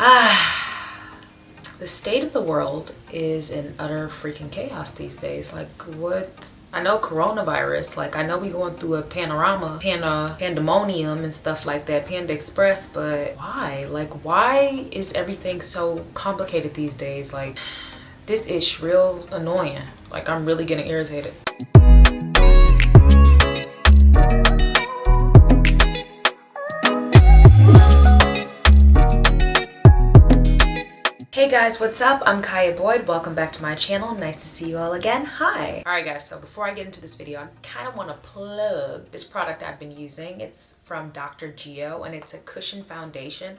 The state of the world is in utter freaking chaos these days. Like, what? I know coronavirus, like I know we going through a pandemonium and stuff like that, Panda Express, but why? Like, why is everything so complicated these days? Like, this is real annoying. Like, I'm really getting irritated. Hey guys, what's up? I'm Kiya Boyd. Welcome back to my channel. Nice to see you all again. Hi. Alright guys, so before I get into this video, I kind of want to plug this product I've been using. It's from Dr. Gio and it's a cushion foundation.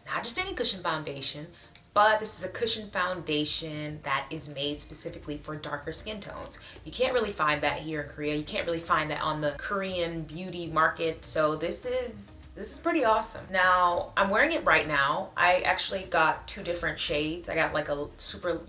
Not just any cushion foundation, but this is a cushion foundation that is made specifically for darker skin tones. You can't really find that here in Korea. You can't really find that on the Korean beauty market. So this is pretty awesome. Now, I'm wearing it right now. I actually got two different shades. I got like a super,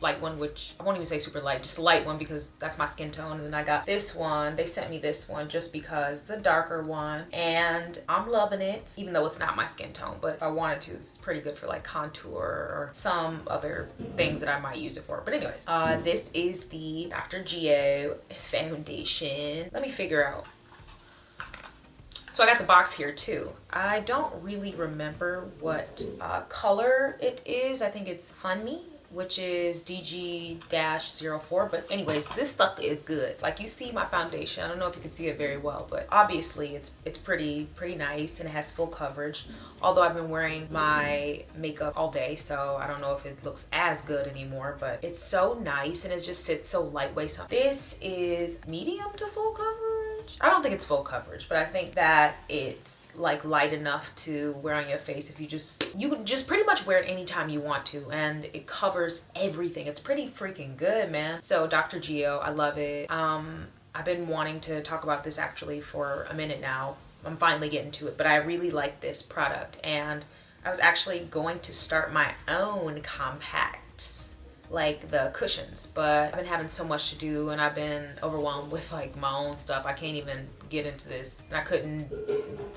light one, which I won't even say super light, just a light one because that's my skin tone. And then I got this one. They sent me this one just because it's a darker one. And I'm loving it, even though it's not my skin tone. But if I wanted to, it's pretty good for like contour or some other things that I might use it for. But anyways, this is the Dr. Gio foundation. Let me figure out. So I got the box here too. I don't really remember what color it is. I think it's Fun Me, which is DG-04. But anyways, this stuff is good. Like, you see my foundation. I don't know if you can see it very well, but obviously it's pretty nice and it has full coverage. Although I've been wearing my makeup all day, so I don't know if it looks as good anymore, but it's so nice and it just sits so lightweight. So this is medium to full coverage. I don't think it's full coverage, but I think that it's like light enough to wear on your face. If you can just pretty much wear it anytime you want to, and it covers everything. It's pretty freaking good, man. So Dr. Gio, I love it. I've been wanting to talk about this actually for a minute now. I'm finally getting to it, but I really like this product, and I was actually going to start my own compacts, like the cushions, but I've been having so much to do and I've been overwhelmed with like my own stuff. I can't even get into this. I couldn't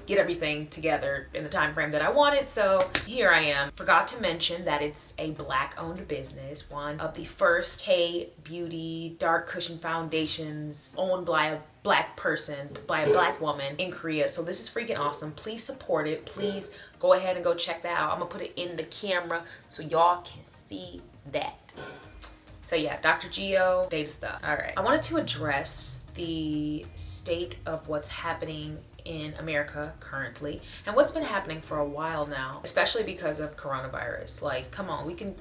get everything together in the time frame that I wanted, so here I am. Forgot to mention that it's a black owned business, one of the first K-beauty dark cushion foundations owned by a black person, by a black woman in Korea. So this is freaking awesome. Please support it. Please go ahead and go check that out. I'm gonna put it in the camera so y'all can see that. So yeah, Dr. Gio, data stuff. All right, I wanted to address the state of what's happening in America currently and what's been happening for a while now, especially because of coronavirus. Like, come on, we can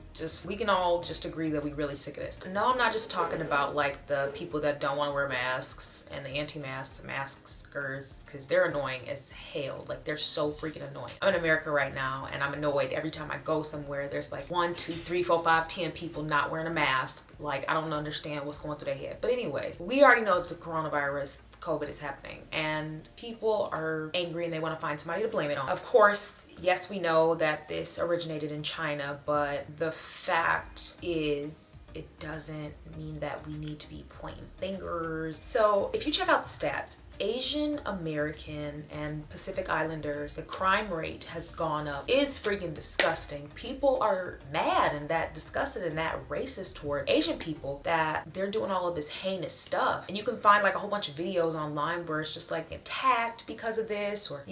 all just agree that we're really sick of this. No, I'm not just talking about like the people that don't want to wear masks and the maskers, because they're annoying as hell. Like, they're so freaking annoying. I'm in America right now and I'm annoyed every time I go somewhere. There's like 1, 2, 3, 4, 5, 10 people not wearing a mask. Like, I don't understand what's going through their head. But anyways, we already know that the coronavirus, COVID is happening and people are angry and they want to find somebody to blame it on. Of course, yes, we know that this originated in China, but the fact is it doesn't mean that we need to be pointing fingers. So if you check out the stats, Asian American and Pacific Islanders, the crime rate has gone up. It's freaking disgusting. People are mad and that disgusted and that racist toward Asian people that they're doing all of this heinous stuff. And you can find like a whole bunch of videos online where it's just like attacked because of this, or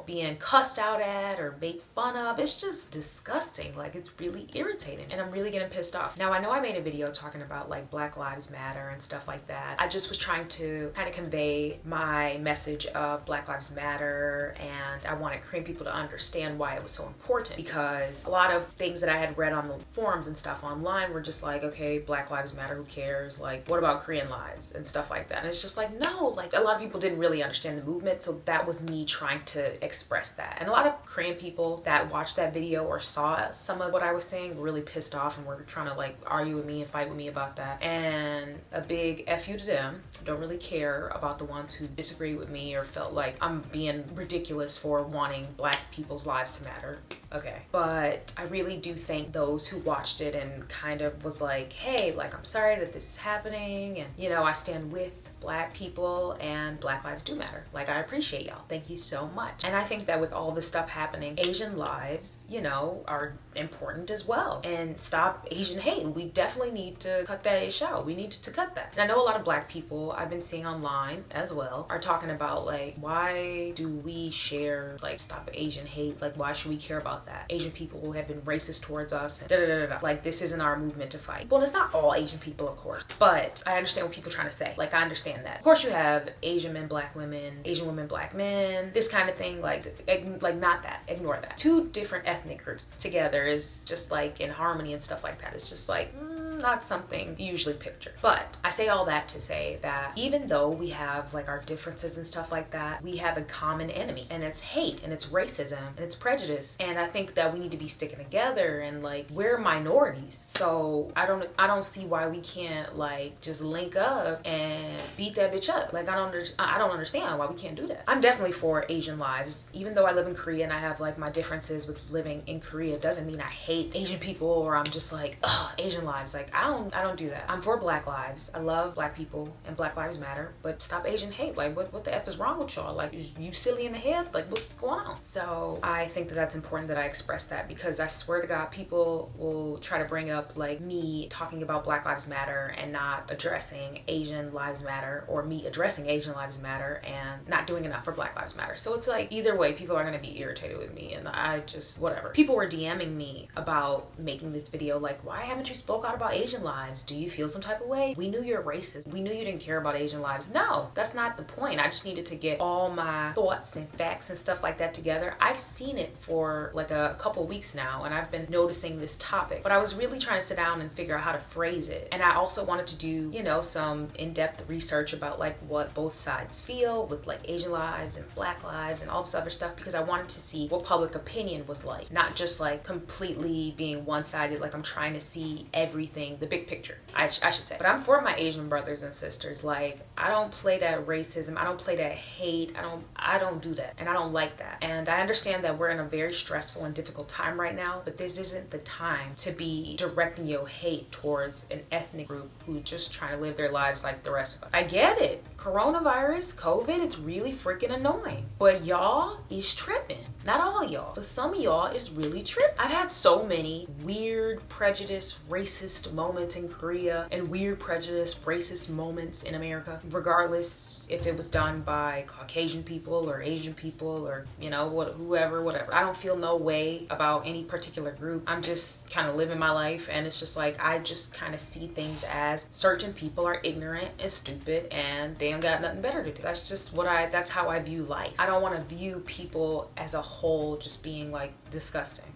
being cussed out at or made fun of. It's just disgusting. Like, it's really irritating and I'm really getting pissed off. Now, I know I made a video talking about like Black Lives Matter and stuff like that. I just was trying to kind of convey my message of Black Lives Matter, and I wanted Korean people to understand why it was so important, because a lot of things that I had read on the forums and stuff online were just like, okay, Black Lives Matter, who cares? Like, what about Korean lives and stuff like that? And it's just like, no, like, a lot of people didn't really understand the movement, so that was me trying to express that. And a lot of Korean people that watched that video or saw some of what I was saying were really pissed off and were trying to like argue with me and fight with me about that. And a big F you to them. Don't really care about the ones who disagree with me or felt like I'm being ridiculous for wanting black people's lives to matter. Okay, but I really do thank those who watched it and kind of was like, hey, like, I'm sorry that this is happening, and I stand with Black people and Black lives do matter. Like, I appreciate y'all. Thank you so much. And I think that with all this stuff happening, Asian lives, you know, are important as well. And stop Asian hate. We definitely need to cut that ish out. We need to cut that. And I know a lot of Black people I've been seeing online as well are talking about, like, why do we share, like, stop Asian hate? Like, why should we care about that? Asian people have been racist towards us. And da da da da. Like, this isn't our movement to fight. Well, it's not all Asian people, of course, but I understand what people are trying to say. Like, I understand that. Of course, you have Asian men, Black women, Asian women, Black men, this kind of thing. Like not that. Ignore that. Two different ethnic groups together is just like in harmony and stuff like that. It's just like not something you usually picture. But I say all that to say that even though we have like our differences and stuff like that, we have a common enemy, and it's hate, and it's racism, and it's prejudice. And I think that we need to be sticking together, and like, we're minorities. So I don't see why we can't like just link up and beat that bitch up. Like, I don't understand why we can't do that. I'm definitely for Asian lives. Even though I live in Korea and I have like my differences with living in Korea, doesn't mean I hate Asian people or I'm just like, oh, Asian lives. Like, I don't do that. I'm for Black lives. I love Black people and Black lives matter, but stop Asian hate. Like, what the F is wrong with y'all? Like, you silly in the head? Like, what's going on? So I think that that's important that I express that, because I swear to God, people will try to bring up like me talking about Black lives matter and not addressing Asian lives matter, or me addressing Asian lives matter and not doing enough for Black lives matter. So it's like, either way, people are going to be irritated with me, and I just, whatever. People were DMing me about making this video, like, why haven't you spoke out about Asian lives? Do you feel some type of way? We knew you're racist. We knew you didn't care about Asian lives. No, that's not the point. I just needed to get all my thoughts and facts and stuff like that together. I've seen it for like a couple weeks now, and I've been noticing this topic, but I was really trying to sit down and figure out how to phrase it. And I also wanted to do, you know, some in-depth research about like what both sides feel with like Asian lives and Black lives and all this other stuff, because I wanted to see what public opinion was like, not just like completely being one-sided. Like, I'm trying to see everything, the big picture, I should say. But I'm for my Asian brothers and sisters. Like, I don't play that racism. I don't play that hate. I don't do that, and I don't like that. And I understand that we're in a very stressful and difficult time right now, but this isn't the time to be directing your hate towards an ethnic group who just trying to live their lives like the rest of us. I get it. Coronavirus, COVID, it's really freaking annoying. But y'all is tripping. Not all of y'all, but some of y'all is really tripping. I've had so many weird, prejudiced, racist moments in Korea and weird, prejudiced, racist moments in America, regardless if it was done by Caucasian people or Asian people or, you know, whoever, whatever. I don't feel no way about any particular group. I'm just kind of living my life, and it's just like, I just kind of see things as certain people are ignorant and stupid and they ain't got nothing better to do. That's just that's how I view life. I don't want to view people as a whole just being like disgusting,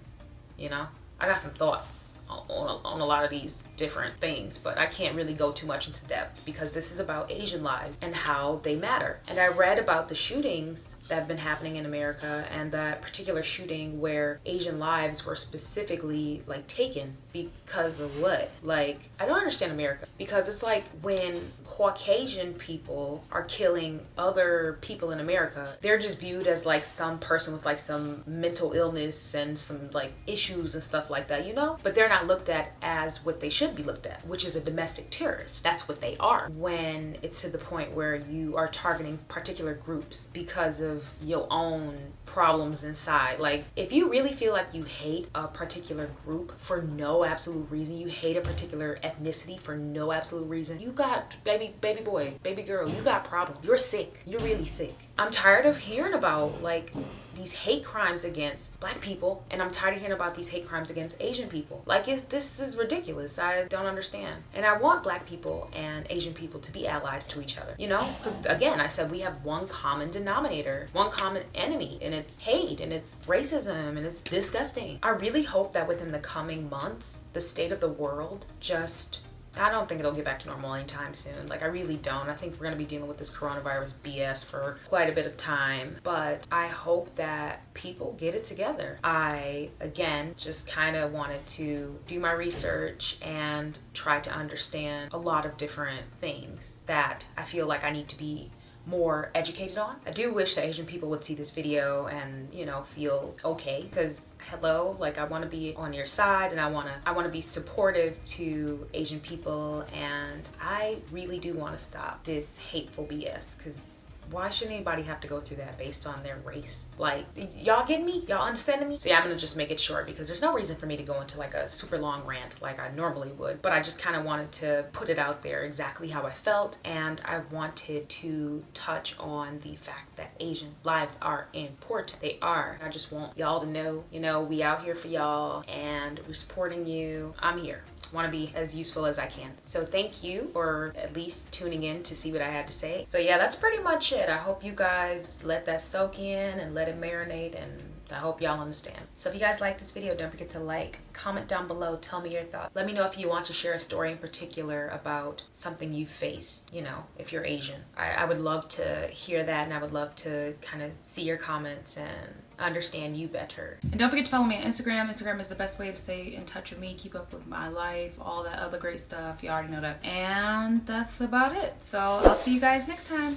you know? I got some thoughts on a lot of these different things, but I can't really go too much into depth because this is about Asian lives and how they matter. And I read about the shootings that have been happening in America, and that particular shooting where Asian lives were specifically like taken because of what? Like, I don't understand America, because it's like when Caucasian people are killing other people in America, they're just viewed as like some person with like some mental illness and some like issues and stuff like that, you know? But they're not looked at as what they should be looked at, which is a domestic terrorist. That's what they are. When it's to the point where you are targeting particular groups because of your own problems inside. Like, if you really feel like you hate a particular group for no absolute reason, you hate a particular ethnicity for no absolute reason, you got, baby boy, baby girl, you got problems. You're sick. You're really sick. I'm tired of hearing about like these hate crimes against Black people, and I'm tired of hearing about these hate crimes against Asian people. Like, this is ridiculous. I don't understand. And I want Black people and Asian people to be allies to each other, you know? Because again, I said we have one common denominator, one common enemy, and it's hate, and it's racism, and it's disgusting. I really hope that within the coming months, the state of the world just, I don't think it'll get back to normal anytime soon. Like, I really don't. I think we're going to be dealing with this coronavirus BS for quite a bit of time. But I hope that people get it together. I, again, just kind of wanted to do my research and try to understand a lot of different things that I feel like I need to be more educated on. I do wish that Asian people would see this video and, you know, feel okay, because hello, like I want to be on your side, and I want to be supportive to Asian people, and I really do want to stop this hateful BS, because why should anybody have to go through that based on their race? Like, y'all getting me? Y'all understanding me? So yeah, I'm gonna just make it short because there's no reason for me to go into like a super long rant like I normally would, but I just kind of wanted to put it out there exactly how I felt, and I wanted to touch on the fact that Asian lives are important. They are. I just want y'all to know, you know, we out here for y'all and we're supporting you. I'm here. Want to be as useful as I can. So thank you for at least tuning in to see what I had to say. So yeah, that's pretty much it. I hope you guys let that soak in and let it marinate, and I hope y'all understand. So if you guys like this video, don't forget to like, comment down below, tell me your thoughts. Let me know if you want to share a story in particular about something you faced, you know, if you're Asian. I would love to hear that, and I would love to kind of see your comments and understand you better. And don't forget to follow me on Instagram. Instagram is the best way to stay in touch with me, keep up with my life, all that other great stuff. You already know that. And that's about it. So I'll see you guys next time.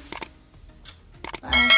Bye.